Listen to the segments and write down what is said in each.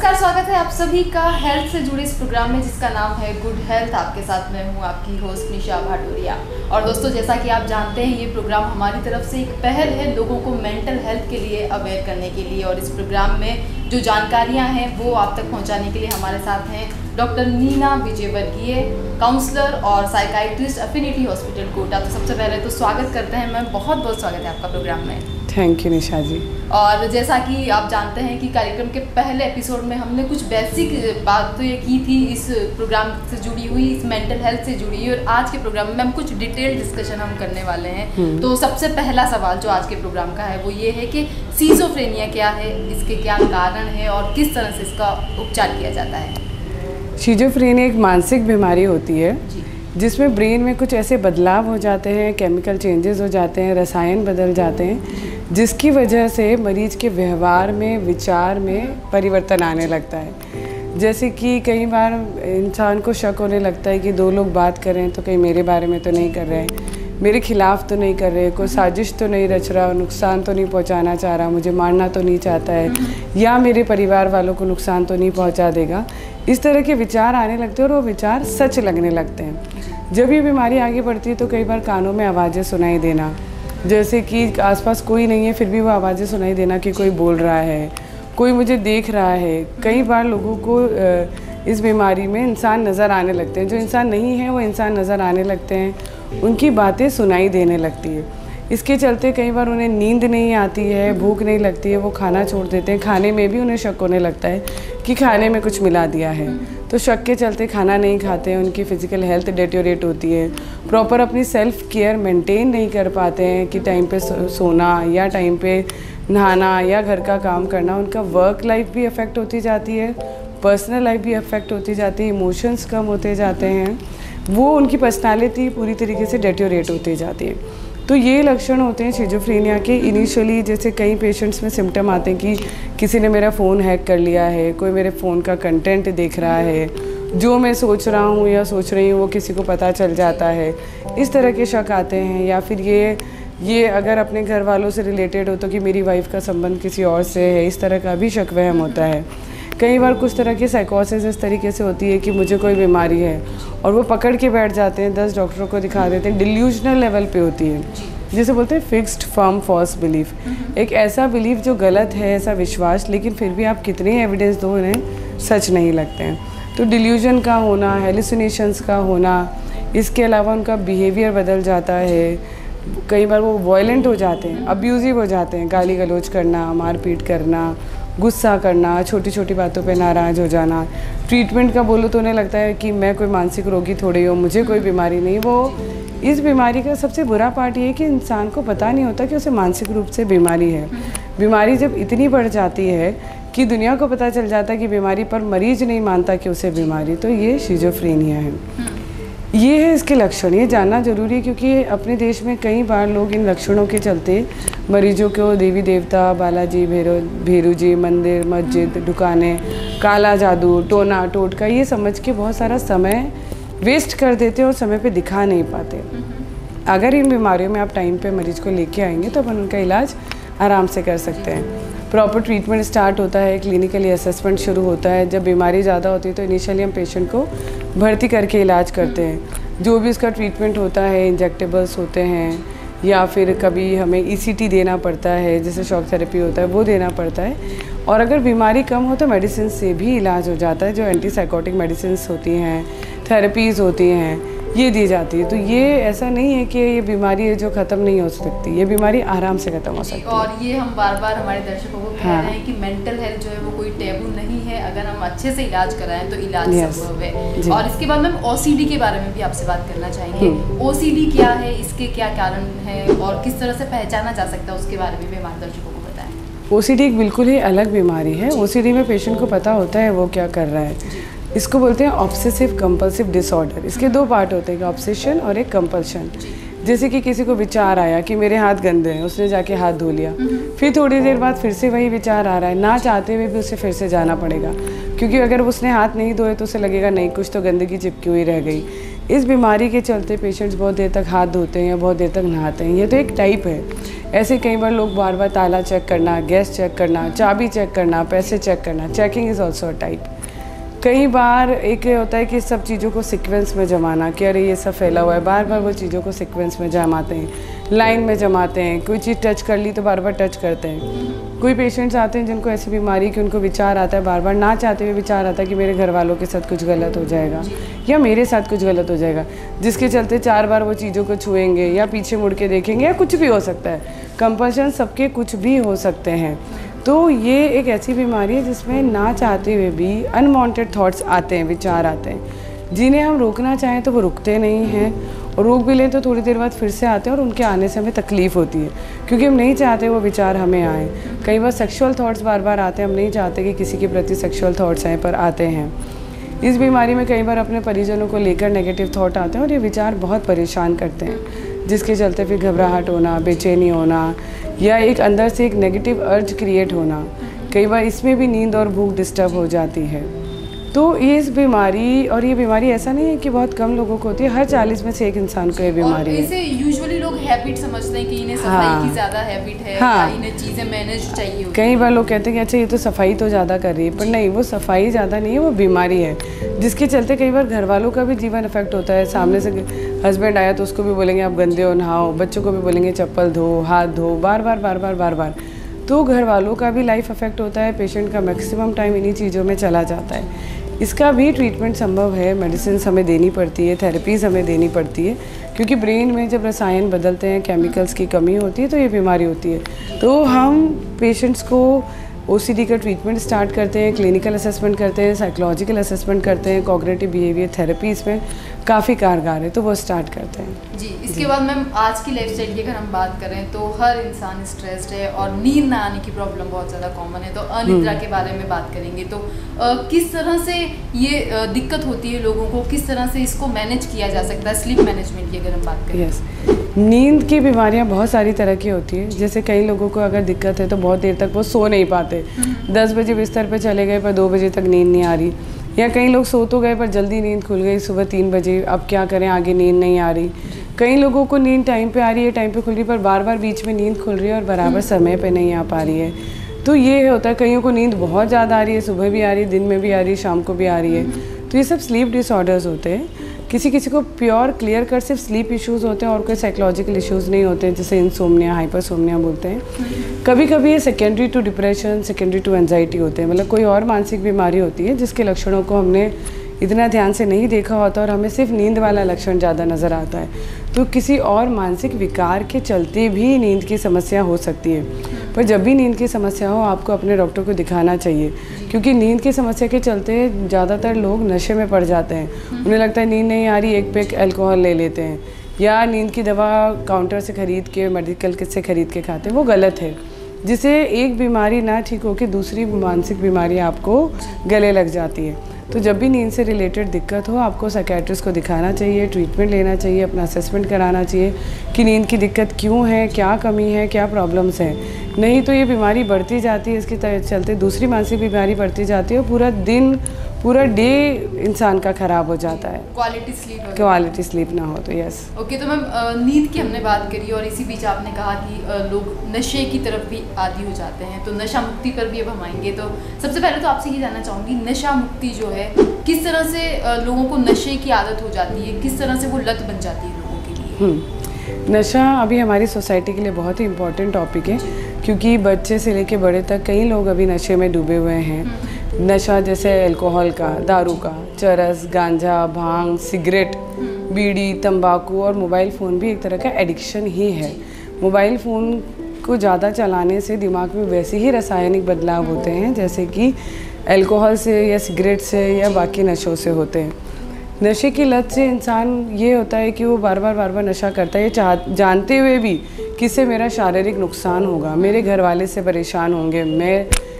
नमस्कार, स्वागत है आप सभी का हेल्थ से जुड़े इस प्रोग्राम में जिसका नाम है गुड हेल्थ। आपके साथ मैं हूँ आपकी होस्ट निशा भाटोरिया। और दोस्तों, जैसा कि आप जानते हैं, ये प्रोग्राम हमारी तरफ से एक पहल है लोगों को मेंटल हेल्थ के लिए अवेयर करने के लिए। और इस प्रोग्राम में जो जानकारियाँ हैं वो आप तक पहुँचाने के लिए हमारे साथ हैं डॉक्टर नीना विजयवर्गीय, काउंसलर और साइकाइट्रिस्ट, एफिनिटी हॉस्पिटल कोटा। तो सबसे पहले तो स्वागत करते हैं मैम, बहुत बहुत स्वागत है आपका प्रोग्राम में। थैंक यू निशा जी। और जैसा कि आप जानते हैं कि कार्यक्रम के पहले एपिसोड में हमने कुछ बेसिक बात तो ये की थी इस प्रोग्राम से जुड़ी हुई, इस मेंटल हेल्थ से जुड़ी हुई, और आज के प्रोग्राम में हम कुछ डिटेल डिस्कशन हम करने वाले हैं। तो सबसे पहला सवाल जो आज के प्रोग्राम का है वो ये है कि सिजोफ्रेनिया क्या है, इसके क्या कारण है और किस तरह से इसका उपचार किया जाता है। सिजोफ्रेनिया एक मानसिक बीमारी होती है जिसमें ब्रेन में कुछ ऐसे बदलाव हो जाते हैं, केमिकल चेंजेस हो जाते हैं, रसायन बदल जाते हैं, जिसकी वजह से मरीज के व्यवहार में, विचार में परिवर्तन आने लगता है। जैसे कि कई बार इंसान को शक होने लगता है कि दो लोग बात कर रहे हैं तो कहीं मेरे बारे में तो नहीं कर रहे हैं, मेरे खिलाफ तो नहीं कर रहे, कोई साजिश तो नहीं रच रहा, नुकसान तो नहीं पहुंचाना चाह रहा, मुझे मारना तो नहीं चाहता है, या मेरे परिवार वालों को नुकसान तो नहीं पहुंचा देगा। इस तरह के विचार आने लगते हैं और वो विचार सच लगने लगते हैं। जब ये बीमारी आगे बढ़ती है तो कई बार कानों में आवाज़ें सुनाई देना, जैसे कि आसपास कोई नहीं है फिर भी वो आवाज़ें सुनाई देना कि कोई बोल रहा है, कोई मुझे देख रहा है। कई बार लोगों को इस बीमारी में इंसान नज़र आने लगते हैं, जो इंसान नहीं है वो इंसान नज़र आने लगते हैं, उनकी बातें सुनाई देने लगती है। इसके चलते कई बार उन्हें नींद नहीं आती है, भूख नहीं लगती है, वो खाना छोड़ देते हैं। खाने में भी उन्हें शक होने लगता है कि खाने में कुछ मिला दिया है, तो शक के चलते खाना नहीं खाते हैं। उनकी फ़िज़िकल हेल्थ डेटेरियोरेट होती है, प्रॉपर अपनी सेल्फ केयर मेंटेन नहीं कर पाते हैं कि टाइम पे सोना या टाइम पे नहाना या घर का काम करना। उनका वर्क लाइफ भी अफेक्ट होती जाती है, पर्सनल लाइफ भी अफेक्ट होती जाती है, इमोशंस कम होते जाते हैं, वो उनकी पर्सनालिटी पूरी तरीके से डेटेरियोरेट होती जाती है। तो ये लक्षण होते हैं सिजोफ्रेनिया के। इनिशियली जैसे कई पेशेंट्स में सिम्टम आते हैं कि किसी ने मेरा फ़ोन हैक कर लिया है, कोई मेरे फ़ोन का कंटेंट देख रहा है, जो मैं सोच रहा हूँ या सोच रही हूँ वो किसी को पता चल जाता है, इस तरह के शक आते हैं। या फिर ये अगर अपने घर वालों से रिलेटेड हो तो कि मेरी वाइफ का संबंध किसी और से है, इस तरह का भी शक वहम होता है। कई बार कुछ तरह की साइकोसिस इस तरीके से होती है कि मुझे कोई बीमारी है और वो पकड़ के बैठ जाते हैं, 10 डॉक्टरों को दिखा देते हैं। डिल्यूजनल लेवल पे होती है, जिसे बोलते हैं फिक्स्ड फर्म फॉल्स बिलीफ, एक ऐसा बिलीफ जो गलत है, ऐसा विश्वास, लेकिन फिर भी आप कितने एविडेंस दो उन्हें सच नहीं लगते हैं। तो डिल्यूजन का होना, हेलुसिनेशंस का होना, इसके अलावा उनका बिहेवियर बदल जाता है। कई बार वो वायलेंट हो जाते हैं, अब्यूज़िव हो जाते हैं, गाली गलौज करना, मारपीट करना, गुस्सा करना, छोटी छोटी बातों पे नाराज़ हो जाना। ट्रीटमेंट का बोलो तो उन्हें लगता है कि मैं कोई मानसिक रोगी थोड़ी हूँ, मुझे कोई बीमारी नहीं। वो इस बीमारी का सबसे बुरा पार्ट ये है कि इंसान को पता नहीं होता कि उसे मानसिक रूप से बीमारी है। बीमारी जब इतनी बढ़ जाती है कि दुनिया को पता चल जाता है कि बीमारी, पर मरीज नहीं मानता कि उसे बीमारी, तो ये सिजोफ्रेनिया है। ये है इसके लक्षण, ये जानना जरूरी है क्योंकि अपने देश में कई बार लोग इन लक्षणों के चलते मरीजों को देवी देवता, बालाजी, भैरू जी, मंदिर, मस्जिद, दुकानें, काला जादू, टोना टोटका, ये समझ के बहुत सारा समय वेस्ट कर देते हैं और समय पे दिखा नहीं पाते। अगर इन बीमारियों में आप टाइम पे मरीज को लेके आएंगे तो अपन उनका इलाज आराम से कर सकते हैं। प्रॉपर ट्रीटमेंट स्टार्ट होता है, क्लिनिकली असेसमेंट शुरू होता है। जब बीमारी ज़्यादा होती है तो इनिशियली हम पेशेंट को भर्ती करके इलाज करते हैं। जो भी उसका ट्रीटमेंट होता है, इंजेक्टेबल्स होते हैं या फिर कभी हमें ECT देना पड़ता है, जैसे शॉक थेरेपी होता है, वो देना पड़ता है। और अगर बीमारी कम हो तो मेडिसिन से भी इलाज हो जाता है, जो एंटीसाइकोटिक मेडिसिन होती हैं, थेरेपीज़ होती हैं, ये दी जाती है। तो ये ऐसा नहीं है कि ये बीमारी है जो ख़त्म नहीं हो सकती, ये बीमारी आराम से ख़त्म हो सकती है। और ये हम बार बार हमारे दर्शकों को कह रहे हैं कि मेंटल हेल्थ जो है वो कोई टैबू नहीं है, अगर हम अच्छे से इलाज कराएं तो इलाज संभव है। और इसके बाद हम OCD के बारे में भी आपसे बात करना चाहेंगे। OCD क्या है, इसके क्या कारण है और किस तरह से पहचाना जा सकता है, उसके बारे में भी हमारे दर्शकों को बताएं। OCD एक बिल्कुल ही अलग बीमारी है। OCD में पेशेंट को पता होता है वो क्या कर रहा है। इसको बोलते हैं ऑब्सेसिव कंपल्सिव डिसऑर्डर। इसके दो पार्ट होते हैं, ऑब्सेशन और एक कंपल्शन। जैसे कि किसी को विचार आया कि मेरे हाथ गंदे हैं, उसने जाके हाथ धो लिया, फिर थोड़ी देर बाद फिर से वही विचार आ रहा है, ना चाहते हुए भी उसे फिर से जाना पड़ेगा। क्योंकि अगर उसने हाथ नहीं धोए तो उसे लगेगा नहीं, कुछ तो गंदगी चिपकी हुई रह गई। इस बीमारी के चलते पेशेंट्स बहुत देर तक हाथ धोते हैं या बहुत देर तक नहाते हैं। ये तो एक टाइप है। ऐसे कई बार लोग बार बार ताला चेक करना, गैस चेक करना, चाबी चेक करना, पैसे चेक करना, checking is also a type. कई बार एक होता है कि सब चीज़ों को सीक्वेंस में जमाना, कि अरे ये सब फैला हुआ है, बार बार वो चीज़ों को सीक्वेंस में जमाते हैं, लाइन में जमाते हैं। कोई चीज़ टच कर ली तो बार बार टच करते हैं। कोई पेशेंट्स आते हैं जिनको ऐसी बीमारी कि उनको विचार आता है, बार बार ना चाहते हुए विचार आता है कि मेरे घर वालों के साथ कुछ गलत हो जाएगा या मेरे साथ कुछ गलत हो जाएगा, जिसके चलते 4 बार वो चीज़ों को छुएंगे या पीछे मुड़ के देखेंगे या कुछ भी हो सकता है। कंपल्शन सबके कुछ भी हो सकते हैं। तो ये एक ऐसी बीमारी है जिसमें ना चाहते हुए भी अनवांटेड थॉट्स आते हैं, विचार आते हैं, जिन्हें हम रोकना चाहें तो वो रुकते नहीं हैं, और रोक भी लें तो थोड़ी देर बाद फिर से आते हैं, और उनके आने से हमें तकलीफ़ होती है क्योंकि हम नहीं चाहते वो विचार हमें आए। कई बार सेक्सुअल थॉट्स बार बार आते हैं, हम नहीं चाहते कि किसी के प्रति सेक्सुअल थॉट्स आए, पर आते हैं। इस बीमारी में कई बार अपने परिजनों को लेकर नेगेटिव थॉट आते हैं और ये विचार बहुत परेशान करते हैं, जिसके चलते फिर घबराहट होना, बेचैनी होना या एक अंदर से एक नेगेटिव अर्ज क्रिएट होना। कई बार इसमें भी नींद और भूख डिस्टर्ब हो जाती है। तो ये इस बीमारी, और ये बीमारी ऐसा नहीं है कि बहुत कम लोगों को होती है, हर 40 में से एक इंसान को ये बीमारी है। इसे यूजुअली लोग हैबिट समझते हैं कि इन्हें सफाई की ज़्यादा हैबिट है, या इन्हें चीज़ें मैनेज चाहिए होती है। कई बार लोग कहते हैं कि अच्छा ये तो सफाई तो ज़्यादा कर रही है, पर नहीं, वो सफाई ज़्यादा नहीं है, वो बीमारी है, जिसके चलते कई बार घर वालों का भी जीवन इफेक्ट होता है। सामने से हस्बैंड आया तो उसको भी बोलेंगे आप गंदे हो, नहाओ, बच्चों को भी बोलेंगे चप्पल धो, हाथ धो, बार बार बार बार बार बार। तो घर वालों का भी लाइफ अफेक्ट होता है, पेशेंट का मैक्सिमम टाइम इन्हीं चीज़ों में चला जाता है। इसका भी ट्रीटमेंट संभव है, मेडिसिन हमें देनी पड़ती है, थेरेपीज़ हमें देनी पड़ती है, क्योंकि ब्रेन में जब रसायन बदलते हैं, केमिकल्स की कमी होती है तो ये बीमारी होती है। तो हम पेशेंट्स को OCD का ट्रीटमेंट स्टार्ट करते हैं, क्लिनिकल असेसमेंट करते हैं, साइकोलॉजिकल असेसमेंट करते हैं, कॉग्निटिव बिहेवियर थेरेपी इसमें काफ़ी कारगर है, तो वो स्टार्ट करते हैं। जी, इसके बाद मैम आज की लाइफस्टाइल की अगर हम बात करें तो हर इंसान स्ट्रेस्ड है और नींद ना आने की प्रॉब्लम बहुत ज़्यादा कॉमन है। तो अनिद्रा के बारे में बात करेंगे तो किस तरह से ये दिक्कत होती है लोगों को, किस तरह से इसको मैनेज किया जा सकता है, स्लीप मैनेजमेंट की अगर हम बात करें। यस, नींद की बीमारियां बहुत सारी तरह की होती है। जैसे कई लोगों को अगर दिक्कत है तो बहुत देर तक वो सो नहीं पाते, 10 बजे बिस्तर पे चले गए पर 2 बजे तक नींद नहीं आ रही, या कई लोग सो तो गए पर जल्दी नींद खुल गई सुबह 3 बजे, अब क्या करें, आगे नींद नहीं आ रही। कई लोगों को नींद टाइम पे आ रही है, टाइम पे खुल रही है, पर बार बार बीच में नींद खुल रही है और बराबर समय पे नहीं आ पा रही है। तो ये होता है, कईयों को नींद बहुत ज़्यादा आ रही है, सुबह भी आ रही है, दिन में भी आ रही है, शाम को भी आ रही है। तो ये सब स्लीप डिसऑर्डर्स होते हैं। किसी किसी को प्योर क्लियर कर सिर्फ स्लीप इश्यूज़ होते हैं और कोई साइकोलॉजिकल इश्यूज़ नहीं होते हैं, जैसे इंसोम्निया, हाइपरसोम्निया बोलते हैं। कभी कभी ये secondary to depression, secondary to anxiety होते हैं, मतलब कोई और मानसिक बीमारी होती है जिसके लक्षणों को हमने इतना ध्यान से नहीं देखा होता और हमें सिर्फ नींद वाला लक्षण ज़्यादा नज़र आता है। तो किसी और मानसिक विकार के चलते भी नींद की समस्या हो सकती है, पर जब भी नींद की समस्या हो आपको अपने डॉक्टर को दिखाना चाहिए, क्योंकि नींद की समस्या के चलते ज़्यादातर लोग नशे में पड़ जाते हैं। उन्हें लगता है नींद नहीं आ रही, एक पैक अल्कोहल ले लेते हैं, या नींद की दवा काउंटर से ख़रीद के, मेडिकल से ख़रीद के खाते हैं। वो गलत है, जिससे एक बीमारी ना ठीक हो के दूसरी मानसिक बीमारी आपको गले लग जाती है। तो जब भी नींद से रिलेटेड दिक्कत हो आपको साइकियाट्रिस्ट को दिखाना चाहिए, ट्रीटमेंट लेना चाहिए, अपना असेसमेंट कराना चाहिए कि नींद की दिक्कत क्यों है, क्या कमी है, क्या प्रॉब्लम्स हैं। नहीं तो ये बीमारी बढ़ती जाती है, इसके चलते दूसरी मानसिक बीमारी बढ़ती जाती है और पूरा दिन, पूरा डे इंसान का ख़राब हो जाता है, क्वालिटी स्लीप ना हो तो। Yes, okay. तो मैम नींद की हमने बात करी और इसी बीच आपने कहा कि लोग नशे की तरफ भी आदी हो जाते हैं, तो नशा मुक्ति पर भी अब हम आएंगे। तो सबसे पहले तो आपसे ये जानना चाहूँगी, नशा मुक्ति जो है किस तरह से लोगों को नशे की आदत हो जाती है, किस तरह से वो लत बन जाती है लोगों के लिए? नशा अभी हमारी सोसाइटी के लिए बहुत ही इम्पोर्टेंट टॉपिक है, क्योंकि बच्चे से लेके बड़े तक कई लोग अभी नशे में डूबे हुए हैं। नशा जैसे अल्कोहल का, दारू का, चरस, गांजा, भांग, सिगरेट, बीड़ी, तंबाकू और मोबाइल फ़ोन भी एक तरह का एडिक्शन ही है। मोबाइल फ़ोन को ज़्यादा चलाने से दिमाग में वैसे ही रासायनिक बदलाव होते हैं जैसे कि अल्कोहल से या सिगरेट से या बाकी नशों से होते हैं। नशे की लत से इंसान ये होता है कि वो बार बार नशा करता है, जानते हुए भी कि इससे मेरा शारीरिक नुकसान होगा, मेरे घर वाले से परेशान होंगे,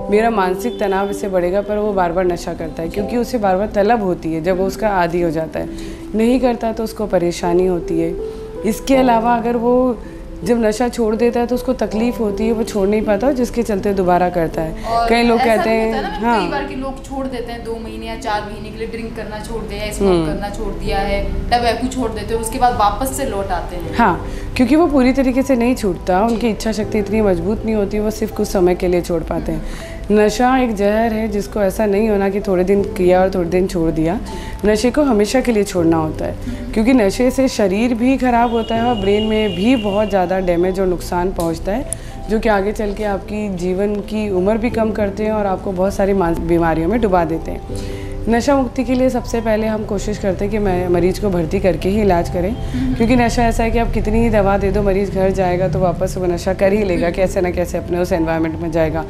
मेरा मानसिक तनाव इससे बढ़ेगा, पर वो बार बार नशा करता है क्योंकि उसे बार बार तलब होती है। जब वो उसका आदी हो जाता है, नहीं करता तो उसको परेशानी होती है। इसके अलावा अगर वो जब नशा छोड़ देता है तो उसको तकलीफ होती है, वो छोड़ नहीं पाता, जिसके चलते दोबारा करता है। कई लोग कहते हैं हाँ, कई बार के लोग छोड़ देते हैं 2 महीने या 4 महीने के लिए ड्रिंक करना छोड़ दिया है, स्मोक करना छोड़ दिया है, टबैको छोड़ देते हैं, उसके बाद वापस से लौट आते हैं। हाँ, क्योंकि वो पूरी तरीके से नहीं छूटता, उनकी इच्छा शक्ति इतनी मजबूत नहीं होती, वो सिर्फ कुछ समय के लिए छोड़ पाते हैं। नशा एक जहर है जिसको ऐसा नहीं होना कि थोड़े दिन किया और थोड़े दिन छोड़ दिया। नशे को हमेशा के लिए छोड़ना होता है, क्योंकि नशे से शरीर भी खराब होता है और ब्रेन में भी बहुत ज़्यादा डैमेज और नुकसान पहुंचता है, जो कि आगे चल के आपकी जीवन की उम्र भी कम करते हैं और आपको बहुत सारी बीमारियों में डुबा देते हैं। नशा मुक्ति के लिए सबसे पहले हम कोशिश करते हैं कि मरीज को भर्ती करके ही इलाज करें, क्योंकि नशा ऐसा है कि आप कितनी ही दवा दे दो, मरीज़ घर जाएगा तो वापस वो नशा कर ही लेगा, कैसे ना कैसे अपने उस एनवायरनमेंट में जाएगा।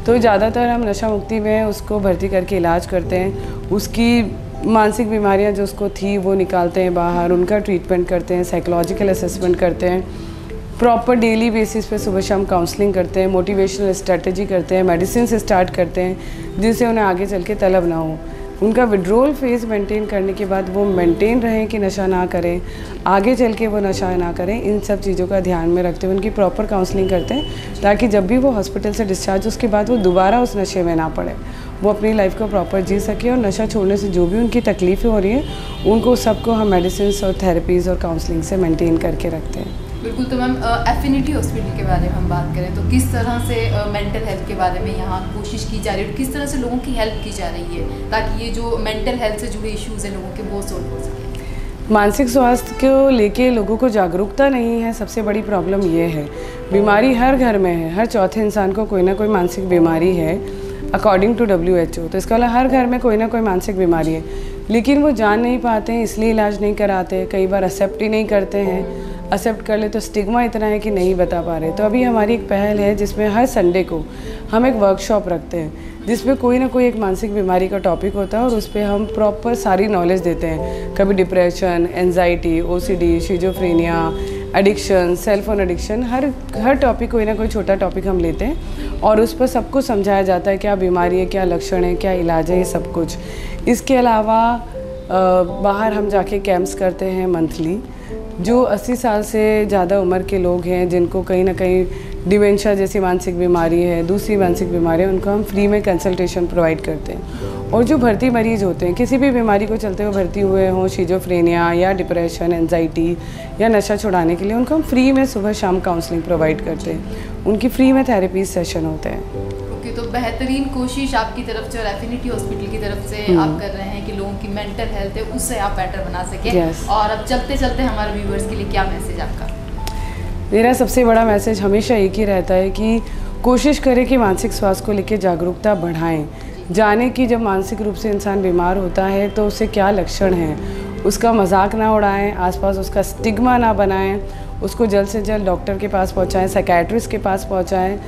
तो ज़्यादातर हम नशा मुक्ति में उसको भर्ती करके इलाज करते हैं, उसकी मानसिक बीमारियां जो उसको थी वो निकालते हैं बाहर, उनका ट्रीटमेंट करते हैं, साइकोलॉजिकल असेसमेंट करते हैं, प्रॉपर डेली बेसिस पे सुबह शाम काउंसलिंग करते हैं, मोटिवेशनल स्ट्रेटजी करते हैं, मेडिसिन से स्टार्ट करते हैं जिससे उन्हें आगे चल के तलब ना हो। उनका विड्रोल फेज मेंटेन करने के बाद वो मेंटेन रहें कि नशा ना करें, आगे चल के वो नशा ना करें। इन सब चीज़ों का ध्यान में रखते हुए उनकी प्रॉपर काउंसलिंग करते हैं, ताकि जब भी वो हॉस्पिटल से डिस्चार्ज उसके बाद वो दोबारा उस नशे में ना पड़े, वो अपनी लाइफ को प्रॉपर जी सके और नशा छोड़ने से जो भी उनकी तकलीफ़ें हो रही हैं उनको सबको हम मेडिसिन और थेरेपीज़ और काउंसलिंग से मेंटेन करके रखते हैं। बिल्कुल। तो मैम, एफिनिटी हॉस्पिटल के बारे में हम बात करें तो किस तरह से मेंटल हेल्थ के बारे में यहाँ कोशिश की जा रही है, किस तरह से लोगों की हेल्प की जा रही है ताकि ये जो मेंटल हेल्थ से जुड़े इश्यूज़ हैं लोगों के वो सोल्व हो सके? मानसिक स्वास्थ्य को लेके लोगों को जागरूकता नहीं है, सबसे बड़ी प्रॉब्लम ये है। बीमारी हर घर में है, हर चौथे इंसान को कोई ना कोई मानसिक बीमारी है अकॉर्डिंग टू WHO। तो इसका हर घर में कोई ना कोई मानसिक बीमारी है, लेकिन वो जान नहीं पाते हैं, इसलिए इलाज नहीं कराते, कई बार एक्सेप्ट ही नहीं करते हैं, एक्सेप्ट कर ले तो स्टिग्मा इतना है कि नहीं बता पा रहे। तो अभी हमारी एक पहल है जिसमें हर संडे को हम एक वर्कशॉप रखते हैं जिसमें कोई ना कोई एक मानसिक बीमारी का टॉपिक होता है और उस पर हम प्रॉपर सारी नॉलेज देते हैं। कभी depression, anxiety, OCD, schizophrenia, addiction, cellphone addiction, हर टॉपिक कोई ना कोई छोटा टॉपिक हम लेते हैं और उस पर सबको समझाया जाता है क्या बीमारी है, क्या लक्षण है, क्या इलाज है, ये सब कुछ। इसके अलावा बाहर हम जाके कैंप्स करते हैं मंथली। जो 80 साल से ज़्यादा उम्र के लोग हैं जिनको कहीं ना कहीं डिमेंशिया जैसी मानसिक बीमारी है, दूसरी मानसिक बीमारी है, उनको हम फ्री में कंसल्टेशन प्रोवाइड करते हैं। और जो भर्ती मरीज होते हैं, किसी भी बीमारी को चलते हुए भर्ती हुए हों, शिजोफ्रेनिया या डिप्रेशन, एंजाइटी या नशा छुड़ाने के लिए उनको हम फ्री में सुबह शाम काउंसलिंग प्रोवाइड करते हैं, उनकी फ्री में थेरेपी सेशन होते हैं। तो बेहतरीन कोशिश आपकी तरफ से और एफिनिटी हॉस्पिटल की तरफ से आप कर रहे हैं कि लोगों की मेंटल हेल्थ है उससे आप बेटर बना सकें। और अब चलते चलते हमारे व्यूवर्स के लिए क्या मैसेज आपका? मेरा सबसे बड़ा मैसेज हमेशा एक ही रहता है कि कोशिश करें कि मानसिक स्वास्थ्य को लेकर जागरूकता बढ़ाएं, जाने कि जब मानसिक रूप से इंसान बीमार होता है तो उससे क्या लक्षण हैं, उसका मजाक ना उड़ाएं, आसपास उसका स्टिग्मा ना बनाएं, उसको जल्द से जल्द डॉक्टर के पास पहुंचाएं, साइकियाट्रिस्ट के पास पहुंचाएं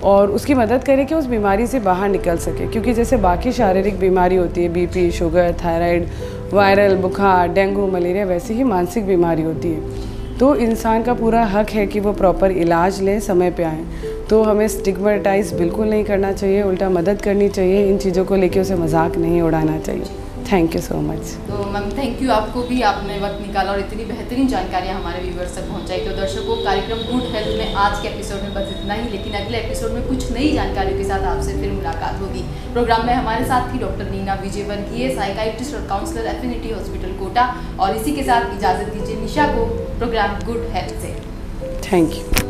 और उसकी मदद करें कि उस बीमारी से बाहर निकल सके। क्योंकि जैसे बाकी शारीरिक बीमारी होती है, BP, शुगर, थायराइड, वायरल बुखार, डेंगू, मलेरिया, वैसे ही मानसिक बीमारी होती है। तो इंसान का पूरा हक है कि वो प्रॉपर इलाज लें, समय पे आएँ। तो हमें स्टिग्मेटाइज बिल्कुल नहीं करना चाहिए, उल्टा मदद करनी चाहिए, इन चीज़ों को लेके उसे मजाक नहीं उड़ाना चाहिए। Thank you so much. तो मैम थैंक यू आपको भी, आपने वक्त निकाला और इतनी बेहतरीन जानकारियाँ हमारे व्यूवर्स तक पहुँचाई। तो दर्शकों, कार्यक्रम गुड हेल्थ में आज के एपिसोड में बस इतना ही, लेकिन अगले एपिसोड में कुछ नई जानकारियों के साथ आपसे फिर मुलाकात होगी। प्रोग्राम में हमारे साथ थी डॉक्टर नीना विजयवर्गीय, साइकाइट्रिस्ट और काउंसलर, एफिनिटी हॉस्पिटल कोटा। और इसी के साथ इजाज़त दीजिए निशा को प्रोग्राम गुड हेल्थ से। Thank you.